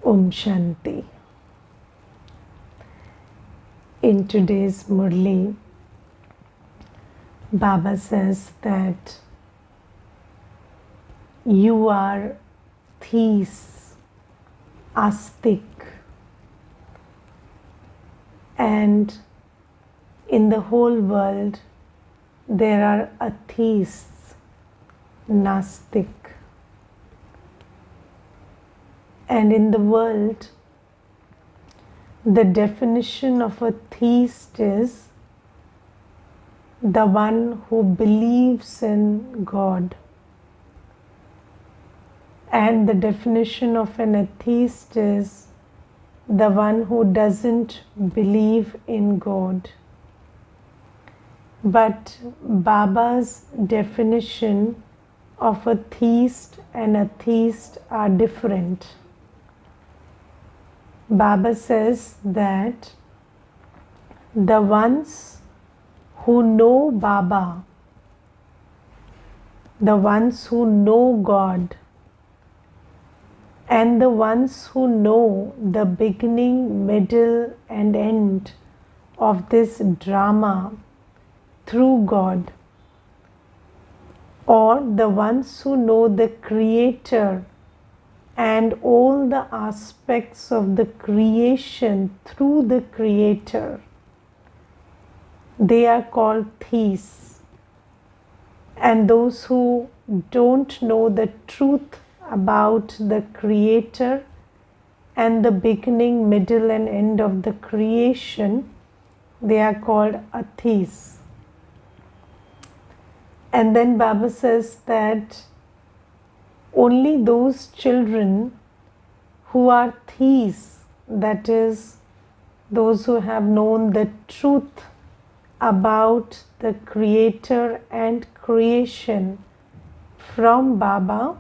Om Shanti. In today's Murli, Baba says that you are theists, astik, and in the whole world there are atheists, nastik. And in the world, the definition of a theist is the one who believes in God. And the definition of an atheist is the one who doesn't believe in God. But Baba's definition of a theist and atheist are different. Baba says that the ones who know Baba, the ones who know God, and the ones who know the beginning, middle, and end of this drama through God, or the ones who know the Creator and all the aspects of the creation through the Creator, they are called theists. And those who don't know the truth about the Creator and the beginning, middle, and end of the creation, they are called atheists. And then Baba says that only those children who are theists, that is, those who have known the truth about the Creator and creation from Baba,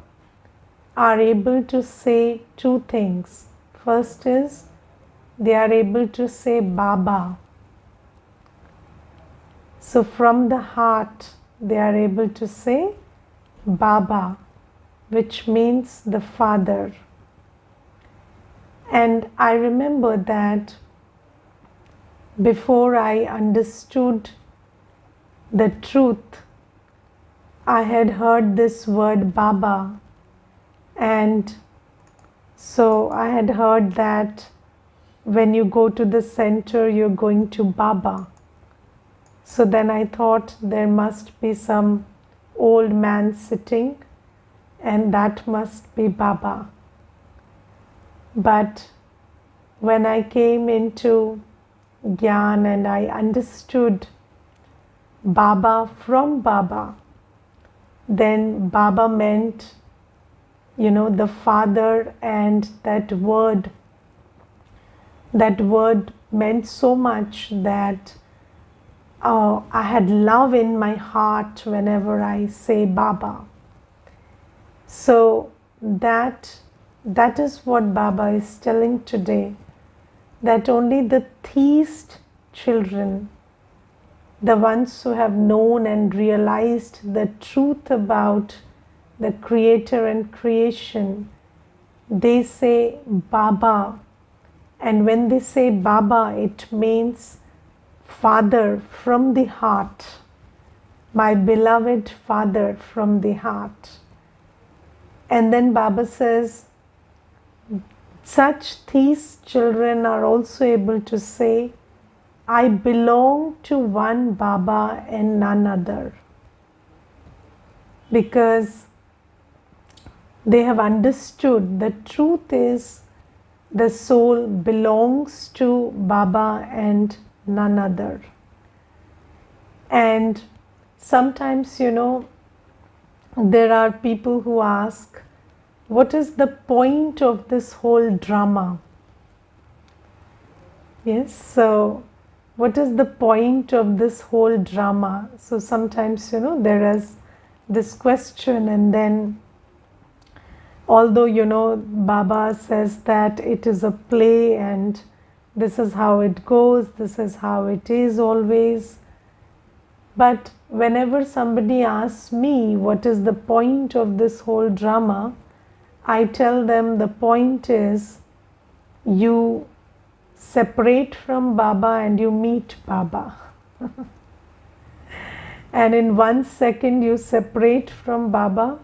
are able to say two things. First is, they are able to say Baba. So from the heart, they are able to say Baba, which means the Father. And I remember that before I understood the truth, I had heard this word Baba, and so I had heard that when you go to the center, you're going to Baba. So then I thought there must be some old man sitting, and that must be Baba. But when I came into Gyan and I understood Baba from Baba, then Baba meant, the Father, and that word meant so much that I had love in my heart whenever I say Baba. So that is what Baba is telling today, that only the theist children, the ones who have known and realized the truth about the Creator and creation, they say Baba. And when they say Baba, it means Father from the heart, my beloved Father from the heart. And then Baba says, such theist children are also able to say, I belong to one Baba and none other. Because they have understood the truth is the soul belongs to Baba and none other. And sometimes, there are people who ask, what is the point of this whole drama? Yes, so what is the point of this whole drama? So sometimes, there is this question, and then although, Baba says that it is a play and this is how it goes, this is how it is always. But whenever somebody asks me what is the point of this whole drama, I tell them the point is you separate from Baba and you meet Baba. And in 1 second you separate from Baba,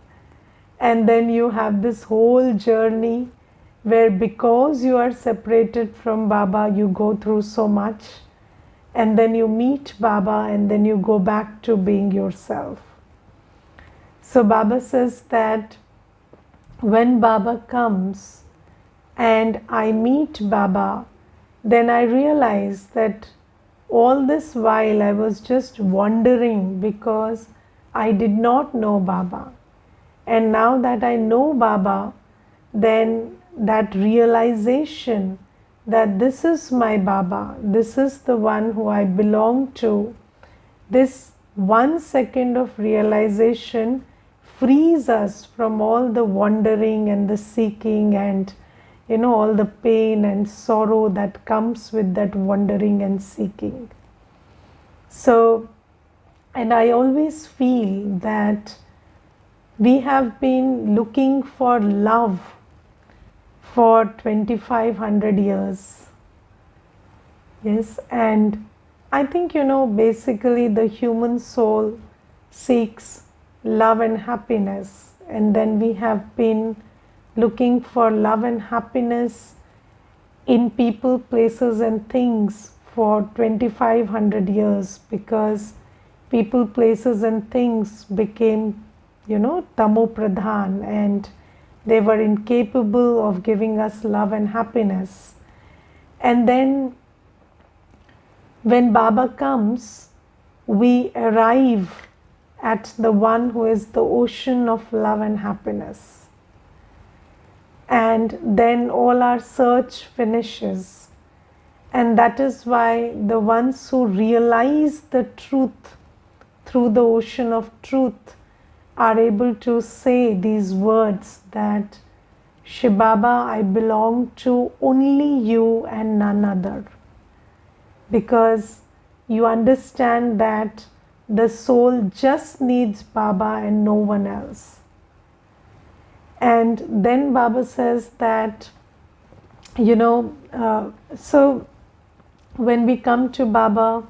and then you have this whole journey where, because you are separated from Baba, you go through so much, and then you meet Baba, and then you go back to being yourself. So Baba says that when Baba comes and I meet Baba, then I realize that all this while I was just wandering because I did not know Baba. And now that I know Baba, then that realization that this is my Baba, this is the one who I belong to, this 1 second of realization frees us from all the wandering and the seeking and all the pain and sorrow that comes with that wandering and seeking. So, and I always feel that we have been looking for love for 2500 years. Yes, and I think basically the human soul seeks love and happiness, and then we have been looking for love and happiness in people, places and things for 2500 years, because people, places and things became tamo pradhan, and they were incapable of giving us love and happiness. And then when Baba comes, we arrive at the one who is the ocean of love and happiness. And then all our search finishes. And that is why the ones who realize the truth through the ocean of truth are able to say these words that, Shibaba, I belong to only you and none other. Because you understand that the soul just needs Baba and no one else. And then Baba says that, so when we come to Baba,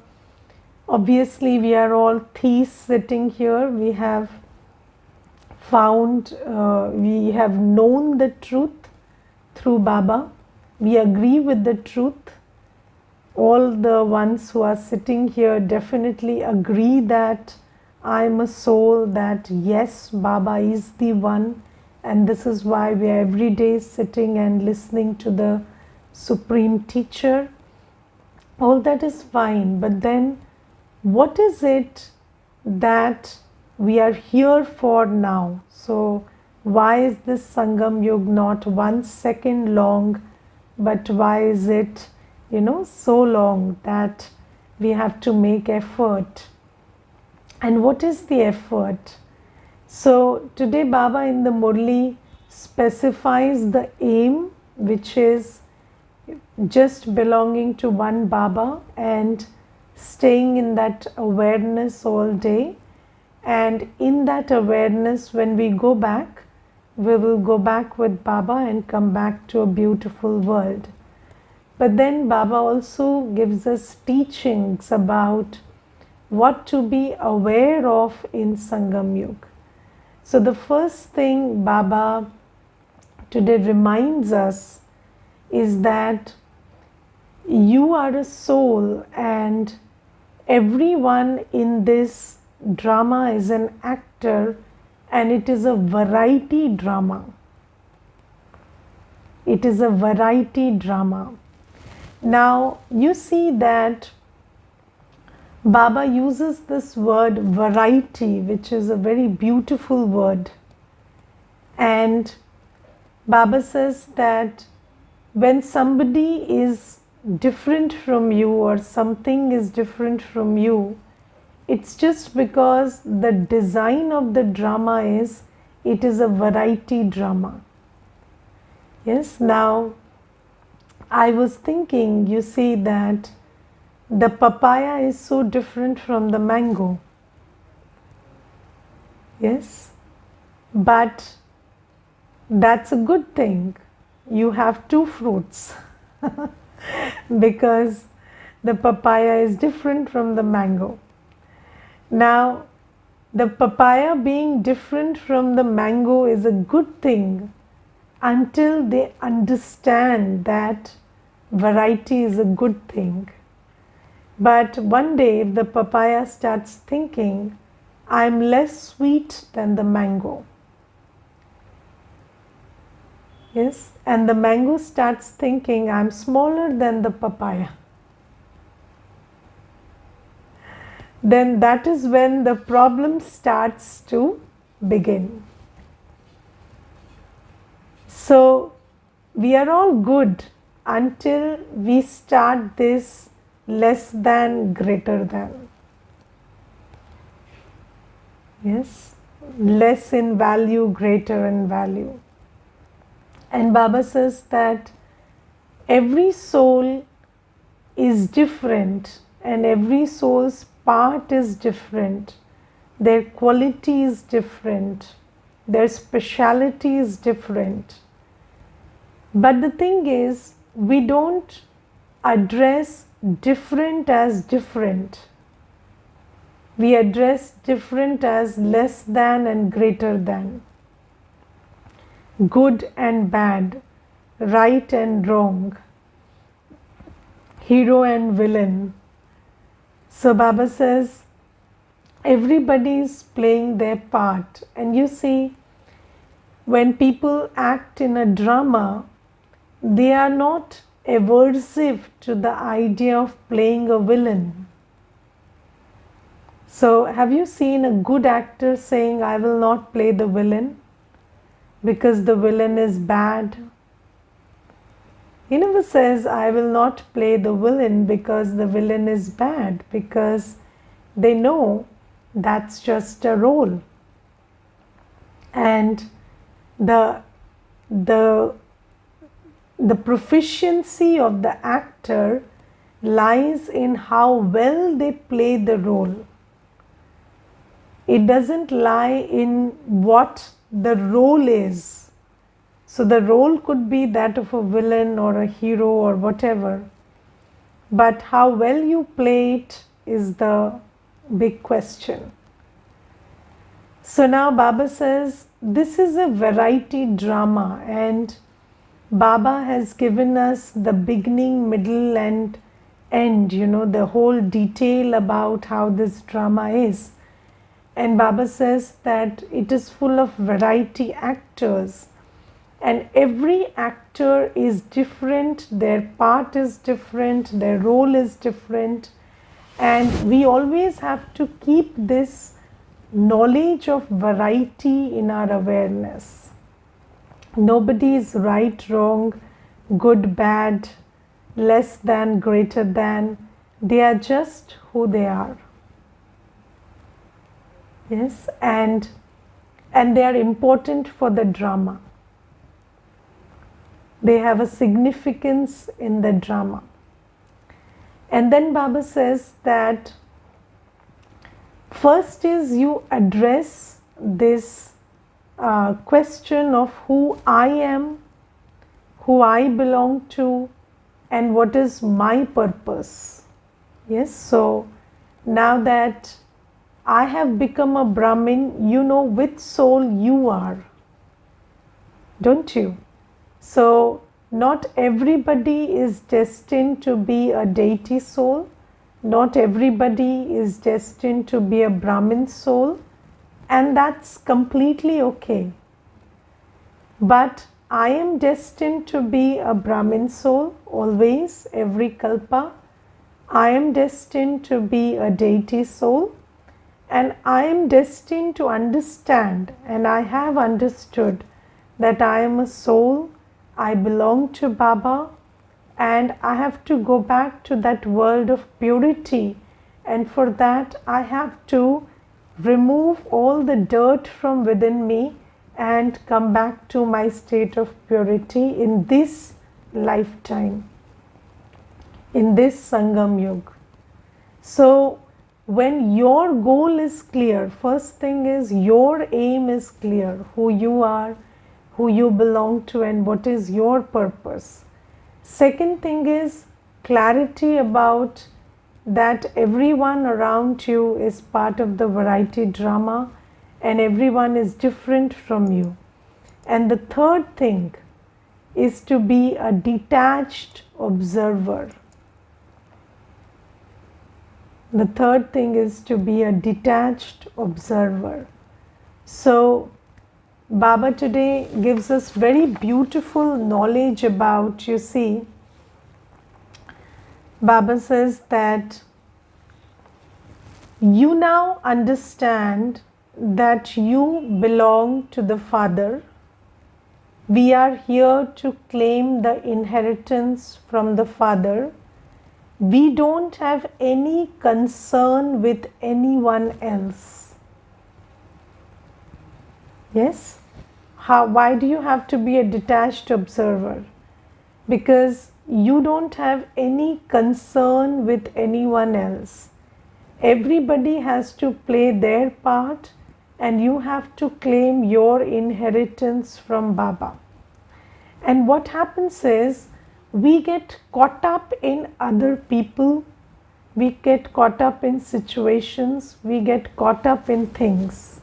obviously we are all thieves sitting here. We have found, we have known the truth through Baba. We agree with the truth. All the ones who are sitting here definitely agree that I am a soul, that yes, Baba is the one, and this is why we are every day sitting and listening to the Supreme Teacher. All that is fine, but then what is it that we are here for now? So why is this Sangam Yug not 1 second long, but why is it so long that we have to make effort? And what is the effort? So today Baba in the Murli specifies the aim, which is just belonging to one Baba and staying in that awareness all day. And in that awareness, when we go back, we will go back with Baba and come back to a beautiful world. But then Baba also gives us teachings about what to be aware of in Sangam Yug. So the first thing Baba today reminds us is that you are a soul, and everyone in this drama is an actor, and it is a variety drama. It is a variety drama. Now you see that Baba uses this word variety, which is a very beautiful word. And Baba says that when somebody is different from you or something is different from you, it's just because the design of the drama is, it is a variety drama. Yes, now I was thinking, you see that the papaya is so different from the mango. Yes, but that's a good thing. You have two fruits. because the papaya is different from the mango. Now, the papaya being different from the mango is a good thing until they understand that variety is a good thing. But one day, if the papaya starts thinking, I'm less sweet than the mango. Yes, and the mango starts thinking, I'm smaller than the papaya. Then that is when the problem starts to begin. So we are all good until we start this less than, greater than. Yes, less in value, greater in value. And Baba says that every soul is different and every soul's part is different. Their quality is different. Their speciality is different. But the thing is, we don't address different as different. We address different as less than and greater than, good and bad, right and wrong, hero and villain. So Baba says everybody is playing their part. And you see, when people act in a drama, they are not aversive to the idea of playing a villain. So have you seen a good actor saying, I will not play the villain because the villain is bad? He never says, I will not play the villain because the villain is bad, because they know that's just a role. And the proficiency of the actor lies in how well they play the role. It doesn't lie in what the role is. So the role could be that of a villain or a hero or whatever, but how well you play it is the big question. So now Baba says this is a variety drama, and Baba has given us the beginning, middle and end, the whole detail about how this drama is. And Baba says that it is full of variety actors, and every actor is different, their part is different, their role is different, and we always have to keep this knowledge of variety in our awareness. Nobody is right, wrong, good, bad, less than, greater than. They are just who they are. Yes, and they are important for the drama. They have a significance in the drama. And then Baba says that first is you address this question of who I am, who I belong to, and what is my purpose. Yes, so now that I have become a Brahmin, you know which soul you are, don't you? So not everybody is destined to be a deity soul. Not everybody is destined to be a Brahmin soul, and that's completely okay. But I am destined to be a Brahmin soul always, every kalpa. I am destined to be a deity soul, and I am destined to understand, and I have understood that I am a soul, I belong to Baba, and I have to go back to that world of purity, and for that I have to remove all the dirt from within me and come back to my state of purity in this lifetime, in this Sangam Yuga. So when your goal is clear, first thing is your aim is clear, who you are, who you belong to, and what is your purpose. Second thing is clarity about that everyone around you is part of the variety drama and everyone is different from you. And the third thing is to be a detached observer. The third thing is to be a detached observer. So Baba today gives us very beautiful knowledge about, you see, Baba says that you now understand that you belong to the Father. We are here to claim the inheritance from the Father. We don't have any concern with anyone else. Yes? Why do you have to be a detached observer? Because you don't have any concern with anyone else. Everybody has to play their part and you have to claim your inheritance from Baba. And what happens is we get caught up in other people, we get caught up in situations, we get caught up in things.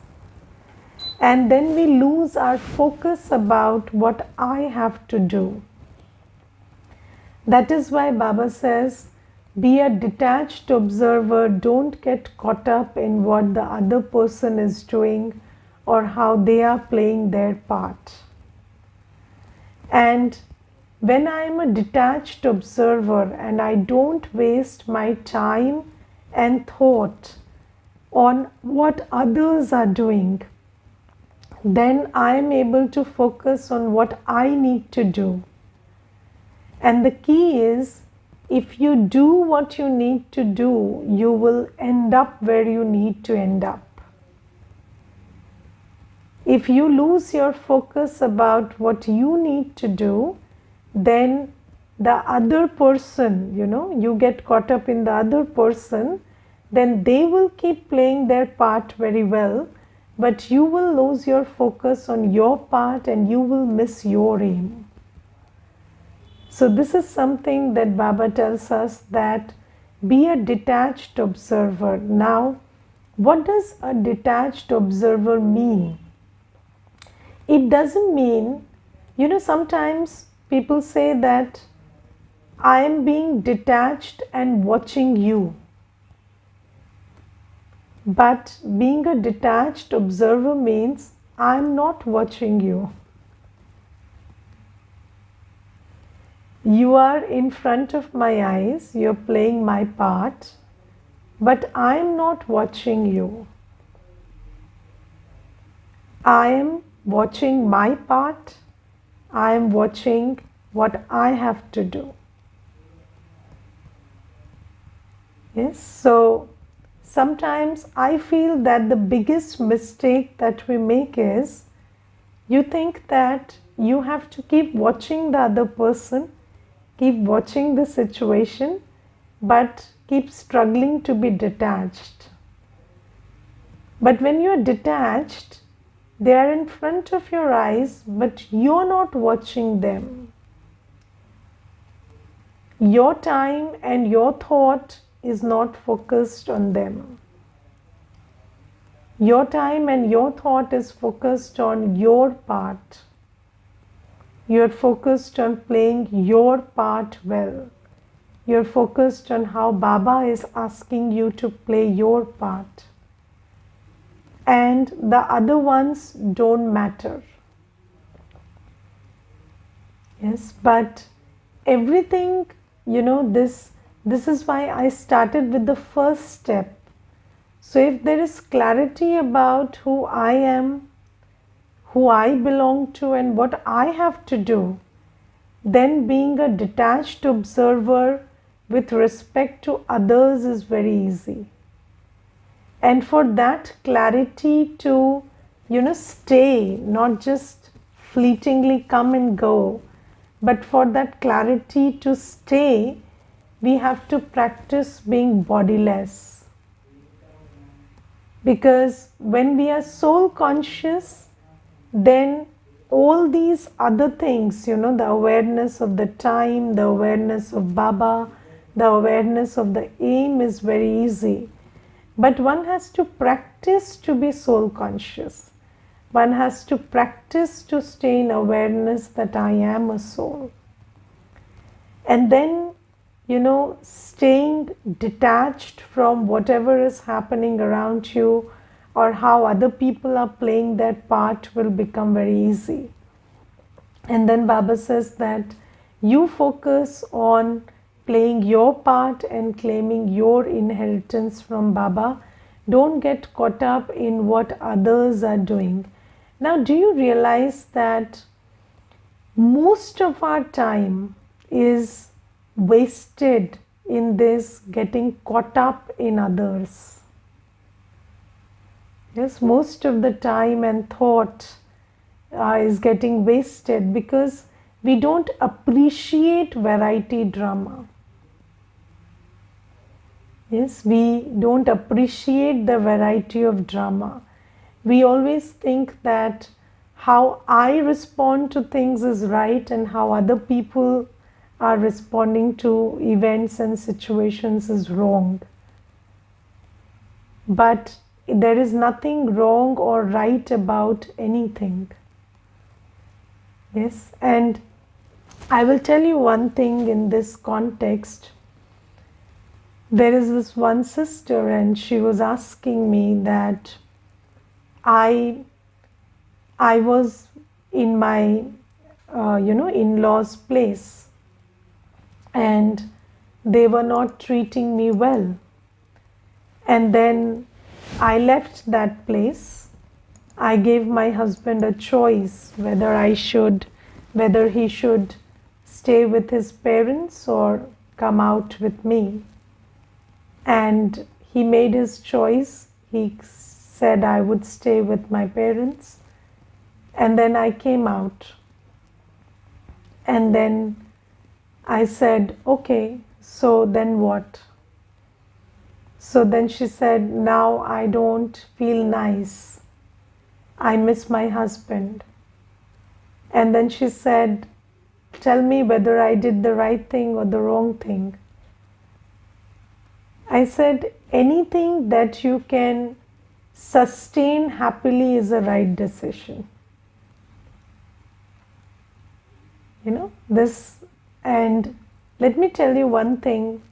And then we lose our focus about what I have to do. That is why Baba says, be a detached observer, don't get caught up in what the other person is doing or how they are playing their part. And when I am a detached observer and I don't waste my time and thought on what others are doing, then I am able to focus on what I need to do. And the key is, if you do what you need to do, you will end up where you need to end up. If you lose your focus about what you need to do, then the other person, you get caught up in the other person, then they will keep playing their part very well, but you will lose your focus on your part and you will miss your aim. So this is something that Baba tells us, that be a detached observer. Now, what does a detached observer mean? It doesn't mean, sometimes people say that I am being detached and watching you. But being a detached observer means I am not watching you. You are in front of my eyes, you're playing my part, but I am not watching you. I am watching my part, I am watching what I have to do. Yes, so sometimes I feel that the biggest mistake that we make is, you think that you have to keep watching the other person, keep watching the situation, but keep struggling to be detached. But when you are detached, they are in front of your eyes, but you're not watching them. Your time and your thought is not focused on them. Your time and your thought is focused on your part. You're focused on playing your part well. You're focused on how Baba is asking you to play your part. And the other ones don't matter. Yes, but everything, this is why I started with the first step. So if there is clarity about who I am, who I belong to and what I have to do, then being a detached observer with respect to others is very easy. And for that clarity to, stay, not just fleetingly come and go, but for that clarity to stay, we have to practice being bodiless. Because when we are soul conscious, then all these other things, the awareness of the time, the awareness of Baba, the awareness of the aim is very easy. But one has to practice to be soul conscious. One has to practice to stay in awareness that I am a soul. And then, staying detached from whatever is happening around you or how other people are playing their part will become very easy. And then Baba says that you focus on playing your part and claiming your inheritance from Baba. Don't get caught up in what others are doing. Now, do you realize that most of our time is wasted in this getting caught up in others? Yes, most of the time and thought is getting wasted because we don't appreciate variety drama. Yes, we don't appreciate the variety of drama. We always think that how I respond to things is right and how other people are responding to events and situations is wrong. But there is nothing wrong or right about anything. Yes, and I will tell you one thing in this context. There is this one sister and she was asking me that I was in my in-laws' place and they were not treating me well, and then I left that place. I gave my husband a choice whether he should stay with his parents or come out with me, and he made his choice. He said I would stay with my parents, and then I came out, and then I said, okay, so then what? So then she said, now I don't feel nice. I miss my husband. And then she said, tell me whether I did the right thing or the wrong thing. I said, anything that you can sustain happily is a right decision. This, and let me tell you one thing.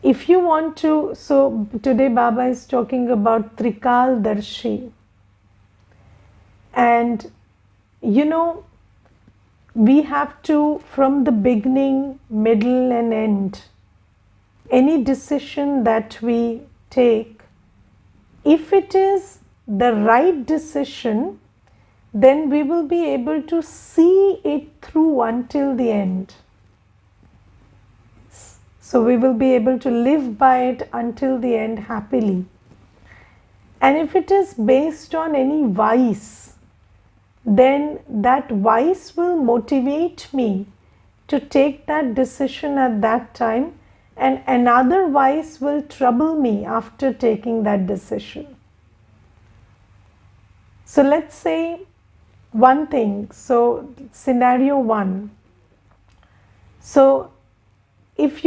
If you want to, so today Baba is talking about Trikal Darshi. And we have to, from the beginning, middle and end, any decision that we take, if it is the right decision, then we will be able to see it through until the end. So we will be able to live by it until the end happily. And if it is based on any vice, then that vice will motivate me to take that decision at that time, and another vice will trouble me after taking that decision. So let's say one thing. So scenario one. So if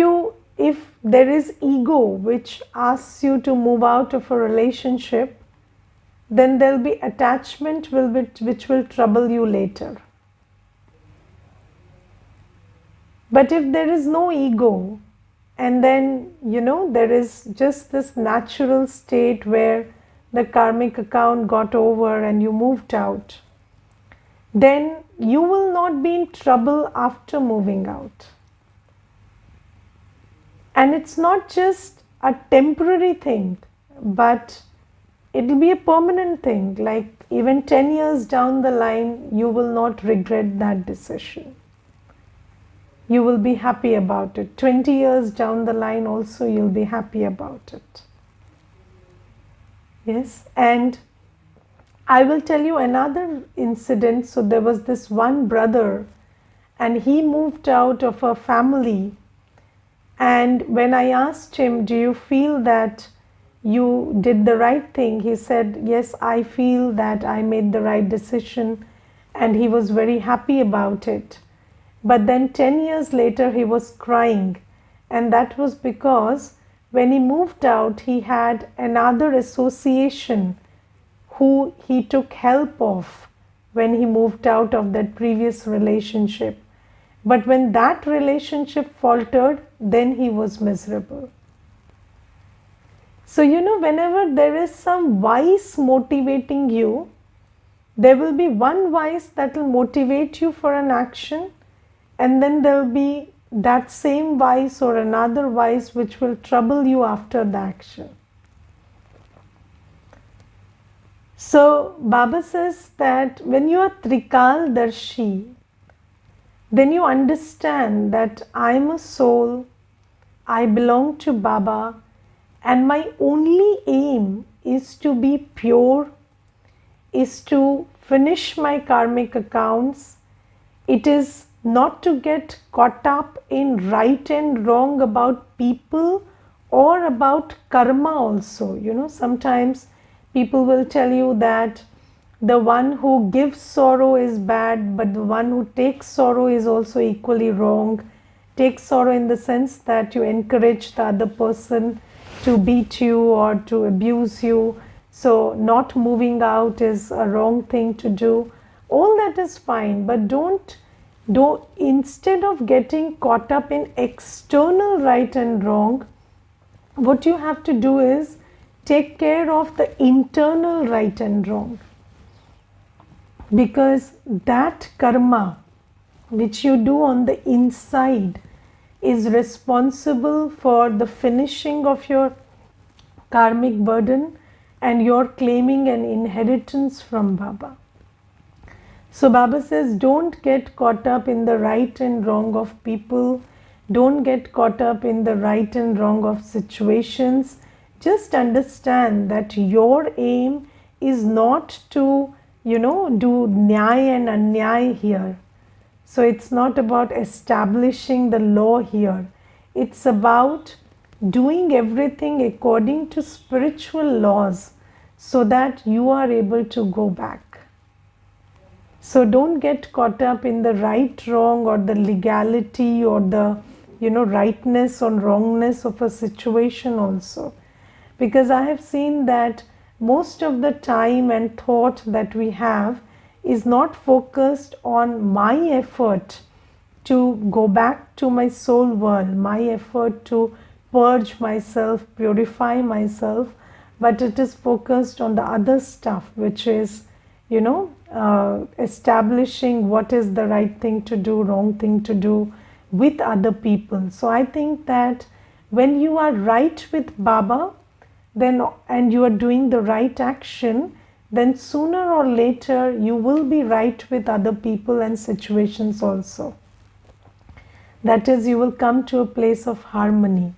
there is ego which asks you to move out of a relationship, then there will be attachment which will trouble you later. But if there is no ego, and then there is just this natural state where the karmic account got over and you moved out, then you will not be in trouble after moving out. And it's not just a temporary thing, but it will be a permanent thing. Like even 10 years down the line, you will not regret that decision. You will be happy about it. 20 years down the line also, you'll be happy about it. Yes, and I will tell you another incident. So there was this one brother and he moved out of a family. And when I asked him, do you feel that you did the right thing? He said, yes, I feel that I made the right decision and he was very happy about it. But then 10 years later, he was crying, and that was because when he moved out, he had another association who he took help of when he moved out of that previous relationship. But when that relationship faltered, then he was miserable. So, whenever there is some vice motivating you, there will be one vice that will motivate you for an action, and then there will be that same vice or another vice which will trouble you after the action. So Baba says that when you are Trikaldarshi, then you understand that I am a soul, I belong to Baba, and my only aim is to be pure, is to finish my karmic accounts. It is not to get caught up in right and wrong about people or about karma also. Sometimes people will tell you that the one who gives sorrow is bad, but the one who takes sorrow is also equally wrong. Take sorrow in the sense that you encourage the other person to beat you or to abuse you. So not moving out is a wrong thing to do. All that is fine, but don't instead of getting caught up in external right and wrong, what you have to do is take care of the internal right and wrong, because that karma which you do on the inside is responsible for the finishing of your karmic burden and your claiming an inheritance from Baba. So Baba says, don't get caught up in the right and wrong of people. Don't get caught up in the right and wrong of situations. Just understand that your aim is not to, do nyaya and anyaya here. So it's not about establishing the law here. It's about doing everything according to spiritual laws so that you are able to go back. So don't get caught up in the right, wrong, or the legality or the, rightness or wrongness of a situation also. Because I have seen that most of the time and thought that we have is not focused on my effort to go back to my soul world, my effort to purge myself, purify myself, but it is focused on the other stuff, which is, establishing what is the right thing to do, wrong thing to do with other people. So I think that when you are right with Baba, then and you are doing the right action, then sooner or later you will be right with other people and situations also. That is, you will come to a place of harmony.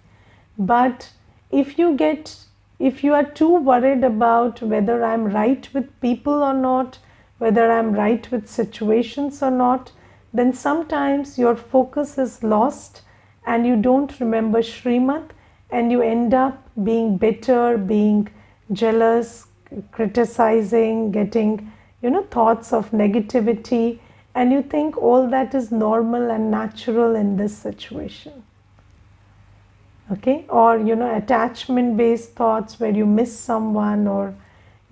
But if you are too worried about whether I'm right with people or not, whether I'm right with situations or not, then sometimes your focus is lost and you don't remember Srimad, and you end up being bitter, being jealous, criticizing, getting, thoughts of negativity, and you think all that is normal and natural in this situation. Okay, or attachment based thoughts where you miss someone or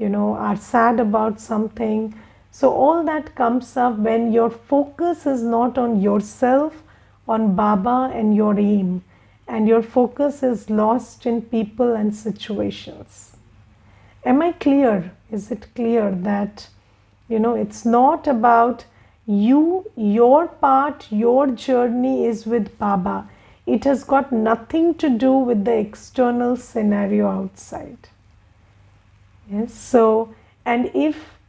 are sad about something. So all that comes up when your focus is not on yourself, on Baba and your aim, and your focus is lost in people and situations. Am I clear? Is it clear that it's not about you, your part, your journey is with Baba. It has got nothing to do with the external scenario outside. Yes, so, and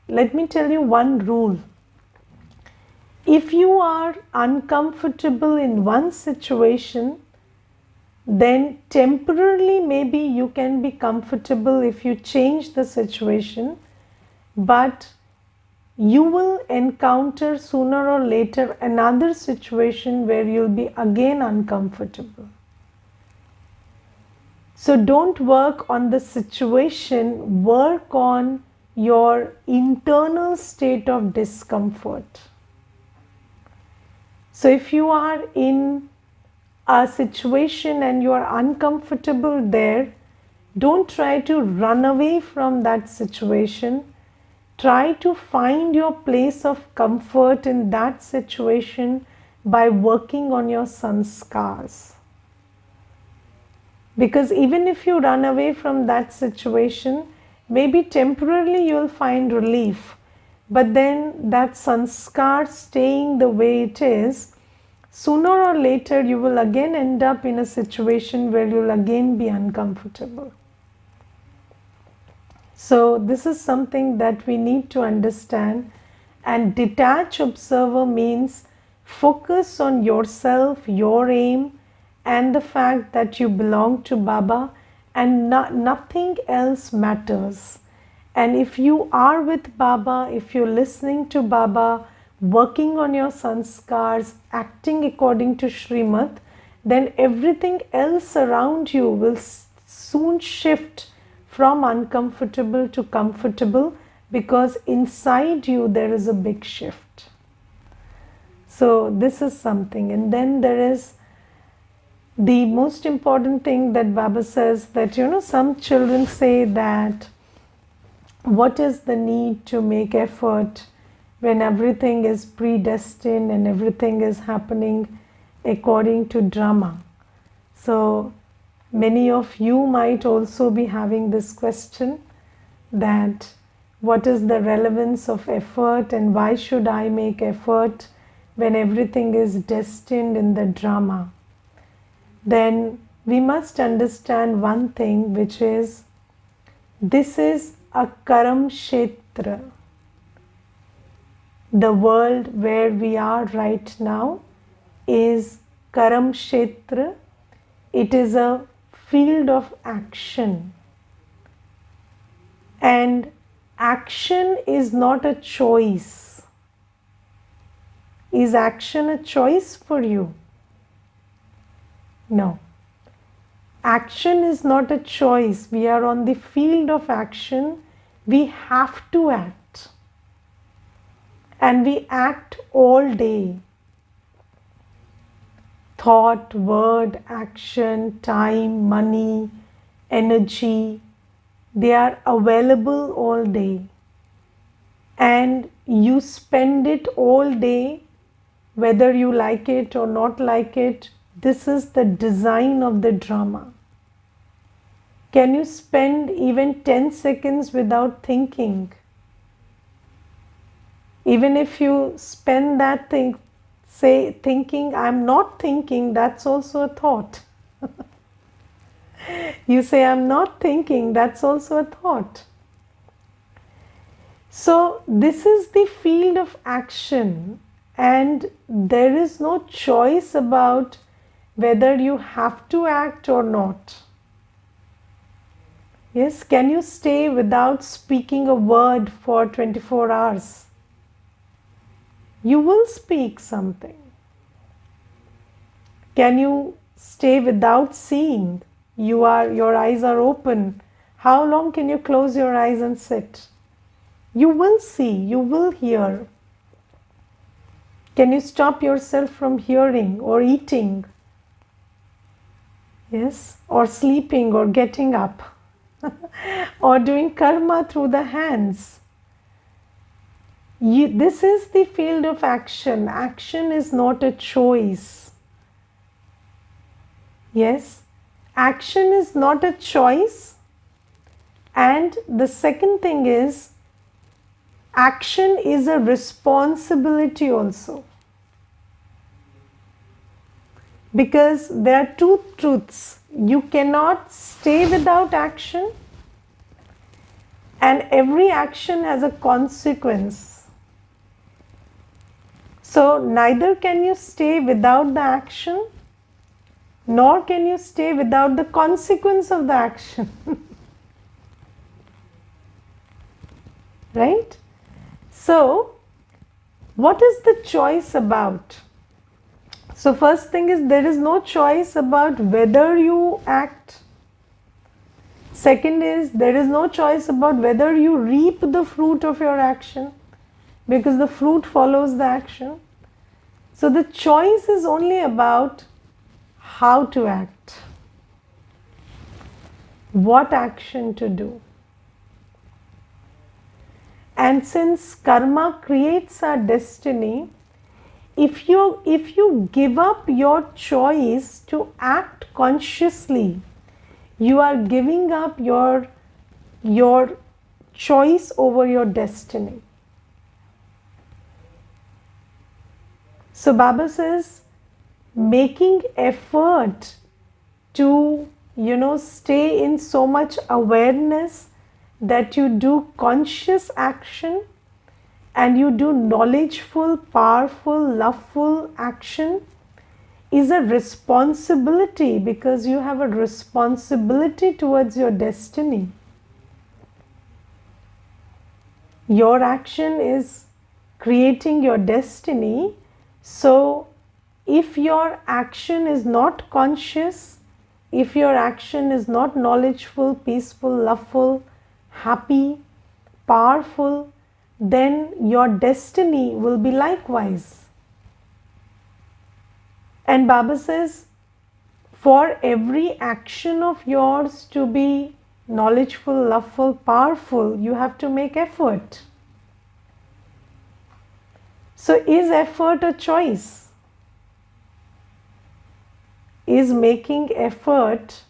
let me tell you one rule. If you are uncomfortable in one situation, then temporarily maybe you can be comfortable if you change the situation, but you will encounter sooner or later another situation where you'll be again uncomfortable. So don't work on the situation, work on your internal state of discomfort. So if you are in a situation and you are uncomfortable there, don't try to run away from that situation. Try to find your place of comfort in that situation by working on your sanskars. Because even if you run away from that situation, maybe temporarily you'll find relief, but then that sanskar staying the way it is, sooner or later you will again end up in a situation where you'll again be uncomfortable. So this is something that we need to understand. And detached observer means focus on yourself, your aim, and the fact that you belong to Baba, and nothing else matters. And if you are with Baba, if you're listening to Baba, working on your sanskars, acting according to Srimad, then everything else around you will soon shift from uncomfortable to comfortable, because inside you there is a big shift. So this is something. And then there is the most important thing that Baba says, that some children say that what is the need to make effort when everything is predestined and everything is happening according to drama. So many of you might also be having this question, that what is the relevance of effort and why should I make effort when everything is destined in the drama? Then we must understand one thing, which is this is a karam kshetra. The world where we are right now is karam kshetra. It is a field of action. And action is not a choice. Is action a choice for you? No. Action is not a choice. We are on the field of action. We have to act. And we act all day. Thought, word, action, time, money, energy, they are available all day. And you spend it all day, whether you like it or not like it. This is the design of the drama. Can you spend even 10 seconds without thinking? Even if you spend that thing, say thinking, I'm not thinking, that's also a thought. You say, I'm not thinking, that's also a thought. So this is the field of action, and there is no choice about whether you have to act or not. Yes, can you stay without speaking a word for 24 hours? You will speak something. Can you stay without seeing? Your eyes are open. How long can you close your eyes and sit? You will see, you will hear. Can you stop yourself from hearing or eating? Yes, or sleeping or getting up or doing karma through the hands. This is the field of action. Action is not a choice. Yes, action is not a choice. And the second thing is, action is a responsibility also. Because there are two truths. You cannot stay without action, and every action has a consequence. So neither can you stay without the action, nor can you stay without the consequence of the action. Right? So, what is the choice about? So first thing is, there is no choice about whether you act. Second is, there is no choice about whether you reap the fruit of your action, because the fruit follows the action. So the choice is only about how to act, what action to do. And since karma creates our destiny, if you give up your choice to act consciously, you are giving up your choice over your destiny. So Baba says, making effort to stay in so much awareness that you do conscious action and you do knowledgeful, powerful, loveful action is a responsibility, because you have a responsibility towards your destiny. Your action is creating your destiny. So if your action is not conscious, if your action is not knowledgeful, peaceful, loveful, happy, powerful, then your destiny will be likewise. And Baba says, for every action of yours to be knowledgeful, loveful, powerful, you have to make effort. So is effort a choice? Is making effort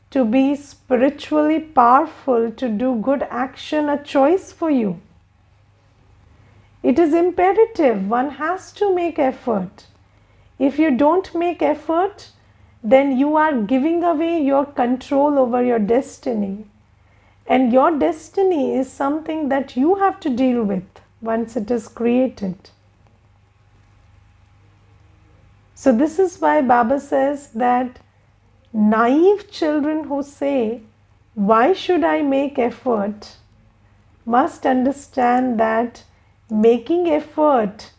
to be spiritually powerful, to do good action, a choice for you? It is imperative. One has to make effort. If you don't make effort, then you are giving away your control over your destiny. And your destiny is something that you have to deal with once it is created. So this is why Baba says that naive children who say, why should I make effort, must understand that making effort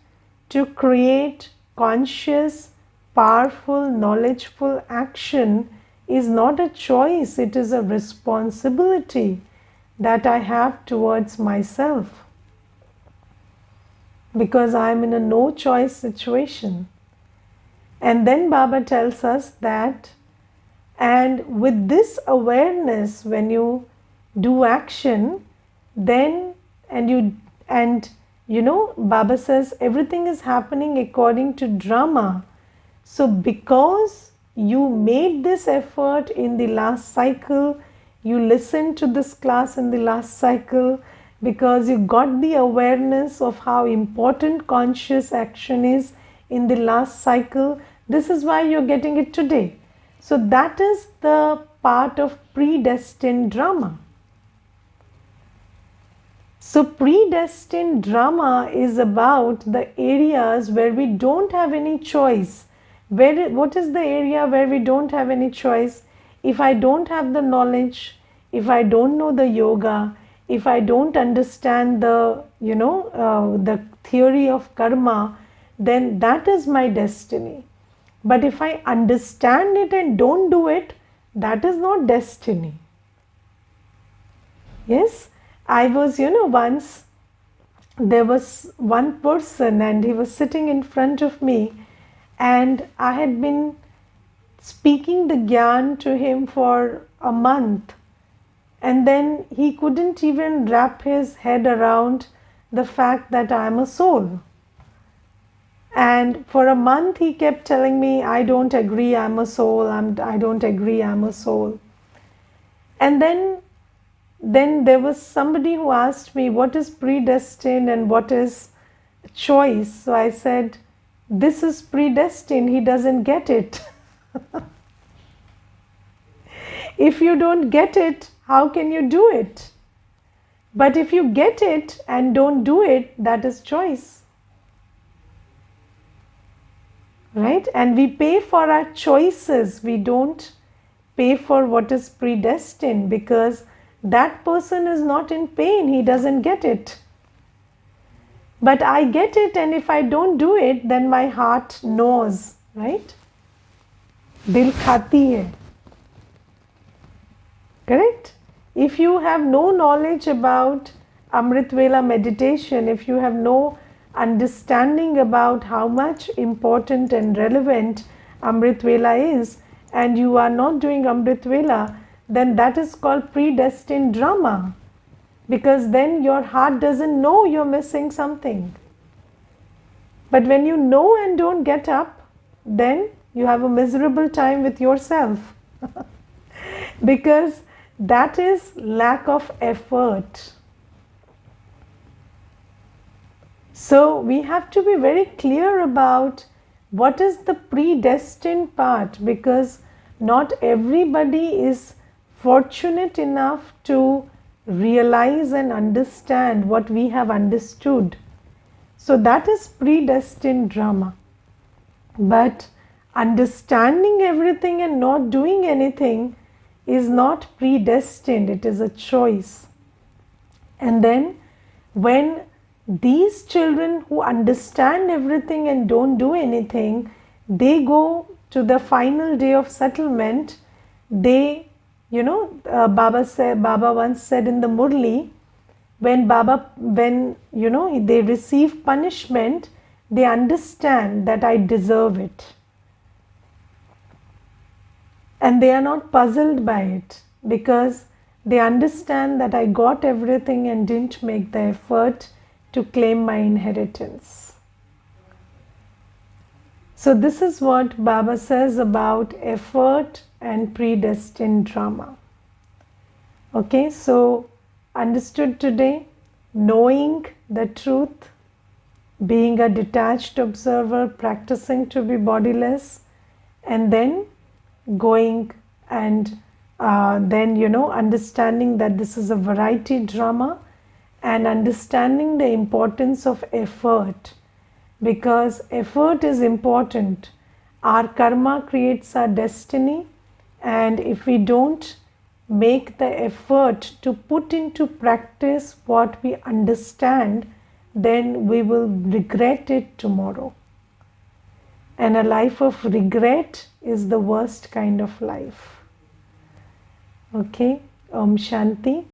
to create conscious, powerful, knowledgeful action is not a choice, it is a responsibility that I have towards myself, because I am in a no choice situation. And then Baba tells us that, and with this awareness, when you do action, then Baba says everything is happening according to drama. So because you made this effort in the last cycle, you listened to this class in the last cycle, because you got the awareness of how important conscious action is in the last cycle, this is why you're getting it today. So that is the part of predestined drama. So predestined drama is about the areas where we don't have any choice. What is the area where we don't have any choice? If I don't have the knowledge, if I don't know the yoga, if I don't understand the theory of karma, then that is my destiny. But if I understand it and don't do it, that is not destiny. Yes, I was, once there was one person and he was sitting in front of me, and I had been speaking the Gyan to him for a month, and then he couldn't even wrap his head around the fact that I am a soul. And for a month he kept telling me, I don't agree, I'm a soul, I don't agree, I'm a soul. And then there was somebody who asked me, what is predestined and what is choice? So I said, this is predestined, he doesn't get it. If you don't get it, how can you do it? But if you get it and don't do it, that is choice. Right? And we pay for our choices. We don't pay for what is predestined, because that person is not in pain. He doesn't get it. But I get it, and if I don't do it, then my heart knows. Right? Dil khati hai. Correct? If you have no knowledge about Amrit Vela meditation, if you have no understanding about how much important and relevant Amrit Vela is, and you are not doing Amrit Vela, then that is called predestined drama, because then your heart doesn't know you're missing something. But when you know and don't get up, then you have a miserable time with yourself because that is lack of effort. So we have to be very clear about what is the predestined part, because not everybody is fortunate enough to realize and understand what we have understood. So that is predestined drama. But understanding everything and not doing anything is not predestined, it is a choice. And then when these children who understand everything and don't do anything, they go to the final day of settlement. They, Baba once said in the Murli, when they receive punishment, they understand that I deserve it. And they are not puzzled by it, because they understand that I got everything and didn't make the effort to claim my inheritance. So this is what Baba says about effort and predestined drama. Okay, so understood today, knowing the truth, being a detached observer, practicing to be bodiless, and then going and understanding that this is a variety drama, and understanding the importance of effort, because effort is important. Our karma creates our destiny, and if we don't make the effort to put into practice what we understand, then we will regret it tomorrow. And a life of regret is the worst kind of life. Okay, Om Shanti.